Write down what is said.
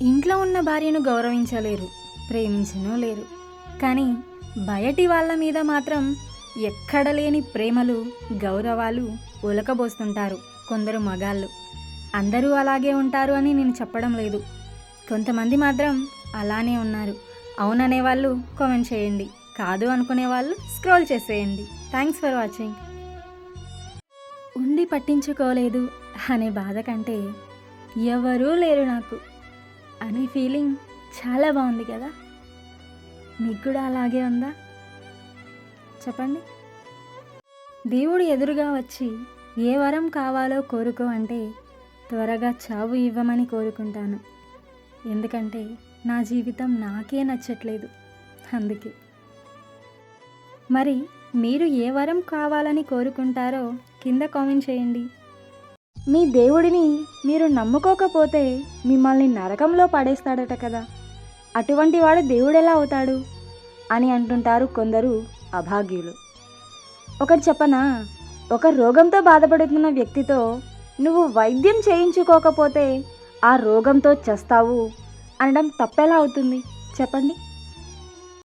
ఇంట్లో ఉన్న భార్యను గౌరవించలేరు, ప్రేమించనూ లేరు. కానీ బయటి వాళ్ళ మీద మాత్రం ఎక్కడ లేని ప్రేమలు, గౌరవాలు ఒలకబోస్తుంటారు కొందరు మగాళ్ళు. అందరూ అలాగే ఉంటారు అని నేను చెప్పడం లేదు. కొంతమంది మాత్రం అలానే ఉన్నారు. అవుననే వాళ్ళు కామెంట్ చేయండి, కాదు అనుకునే వాళ్ళు స్క్రోల్ చేసేయండి. Thanks for watching. ఉండి పట్టించుకోలేదు అనే బాధ కంటే ఎవరూ లేరు నాకు అనే ఫీలింగ్ చాలా బాగుంది కదా. మీకు కూడా అలాగే ఉందా చెప్పండి. దేవుడు ఎదురుగా వచ్చి ఏ వరం కావాలో కోరుకో అంటే త్వరగా చావు ఇవ్వమని కోరుకుంటాను. ఎందుకంటే నా జీవితం నాకే నచ్చట్లేదు. అందుకే మరి మీరు ఏ వరం కావాలని కోరుకుంటారో కింద కామెంట్ చేయండి. మీ దేవుడిని మీరు నమ్ముకోకపోతే మిమ్మల్ని నరకంలో పడేస్తాడట కదా, అటువంటి వాడు దేవుడెలా అవుతాడు అని అంటుంటారు కొందరు అభాగ్యులు. ఒకటి చెప్పనా, ఒక రోగంతో బాధపడుతున్న వ్యక్తితో నువ్వు వైద్యం చేయించుకోకపోతే ఆ రోగంతో చస్తావు అనడం తప్పెలా అవుతుంది చెప్పండి.